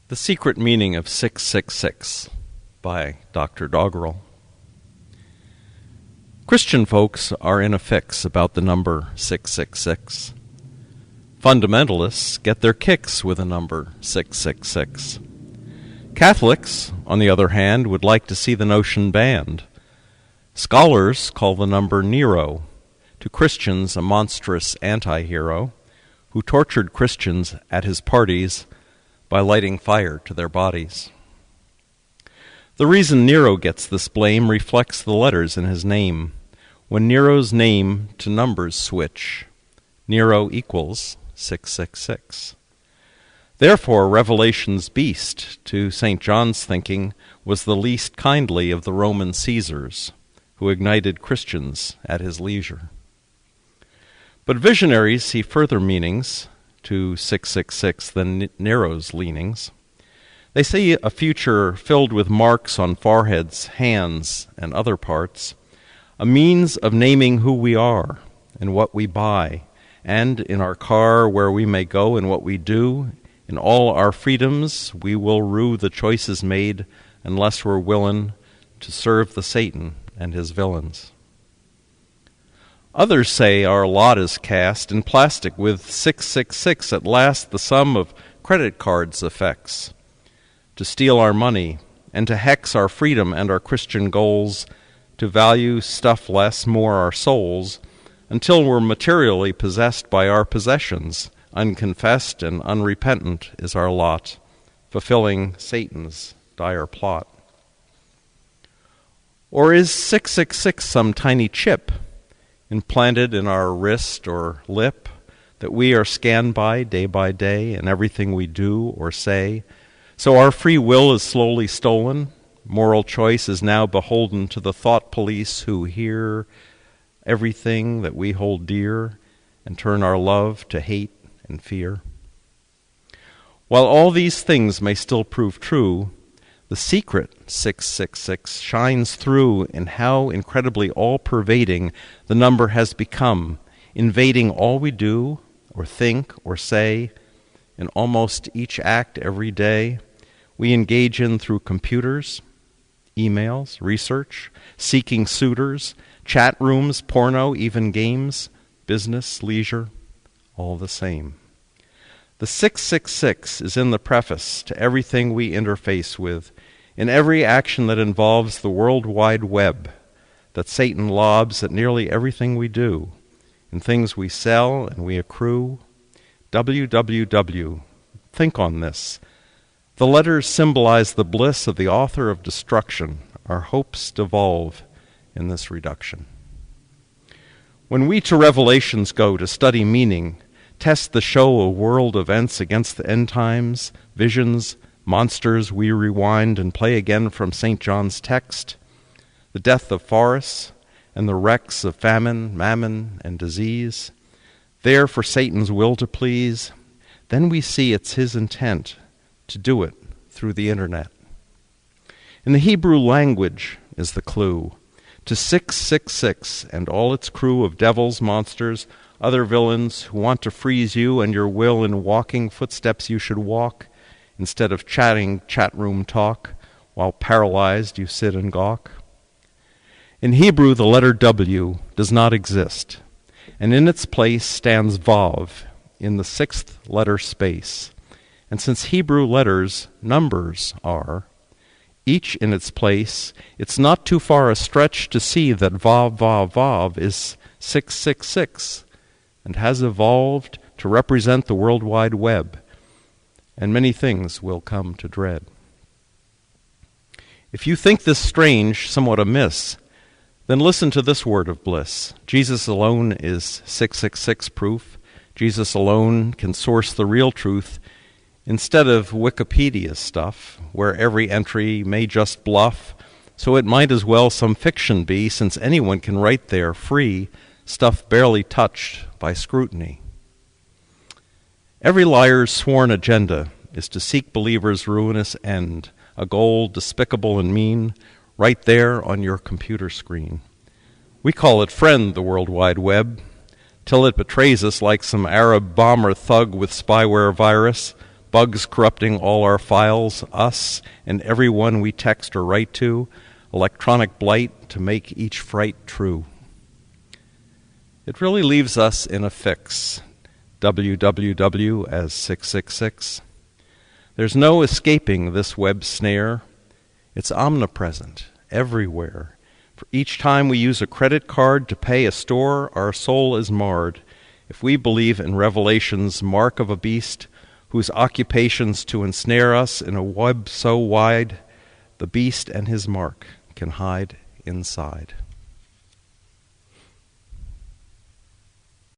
The Secret Meaning of 666 by Dr. Doggerel. Christian folks are in a fix about the number 666. Fundamentalists get their kicks with the number 666. Catholics, on the other hand, would like to see the notion banned. Scholars call the number Nero, to Christians a monstrous anti-hero who tortured Christians at his parties by lighting fire to their bodies. The reason Nero gets this blame reflects the letters in his name. When Nero's name to numbers switch, Nero equals 666. Therefore, Revelation's beast, to St. John's thinking, was the least kindly of the Roman Caesars, who ignited Christians at his leisure. But visionaries see further meanings to 666 than Nero's leanings. They see a future filled with marks on foreheads, hands, and other parts, a means of naming who we are and what we buy, and in our car where we may go and what we do. In all our freedoms we will rue the choices made unless we're willin' to serve the Satan and his villains. Others say our lot is cast in plastic with 666 at last the sum of credit cards' effects, to steal our money and to hex our freedom and our Christian goals, to value stuff less, more our souls, until we're materially possessed by our possessions. Unconfessed and unrepentant is our lot, fulfilling Satan's dire plot. Or is 666 some tiny chip implanted in our wrist or lip that we are scanned by day in everything we do or say? So our free will is slowly stolen. Moral choice is now beholden to the thought police who hear everything that we hold dear and turn our love to hate and fear. While all these things may still prove true, the secret 666 shines through in how incredibly all-pervading the number has become, invading all we do or think or say in almost each act every day we engage in through computers, emails, research, seeking suitors, chat rooms, porno, even games, business, leisure, all the same. The 666 is in the preface to everything we interface with, in every action that involves the World Wide Web that Satan lobs at nearly everything we do, in things we sell and we accrue. www. Think on this. The letters symbolize the bliss of the author of destruction. Our hopes devolve in this reduction. When we to Revelations go to study meaning, test the show of world events against the end times, visions, monsters, we rewind and play again from St. John's text, the death of forests and the wrecks of famine, mammon, and disease, there for Satan's will to please, then we see it's his intent to do it through the internet. In the Hebrew language is the clue to 666 and all its crew of devils, monsters, other villains who want to freeze you and your will in walking footsteps you should walk, instead of chatting chat room talk while paralyzed you sit and gawk. In Hebrew, the letter W does not exist, and in its place stands Vav in the sixth letter space. And since Hebrew letters numbers are, each in its place, it's not too far a stretch to see that Vav, Vav, Vav is 666 and has evolved to represent the World Wide Web, and many things will come to dread. If you think this strange, somewhat amiss, then listen to this word of bliss. Jesus alone is 666 proof. Jesus alone can source the real truth instead of Wikipedia stuff, where every entry may just bluff, so it might as well some fiction be, since anyone can write there free stuff barely touched by scrutiny. Every liar's sworn agenda is to seek believers' ruinous end, a goal despicable and mean, right there on your computer screen. We call it friend, the World Wide Web, till it betrays us like some Arab bomber thug with spyware virus, bugs corrupting all our files, us and everyone we text or write to, electronic blight to make each fright true. It really leaves us in a fix. www as 666. There's no escaping this web snare. It's omnipresent, everywhere. For each time we use a credit card to pay a store, our soul is marred. If we believe in Revelation's mark of a beast, whose occupation's to ensnare us in a web so wide, the beast and his mark can hide inside.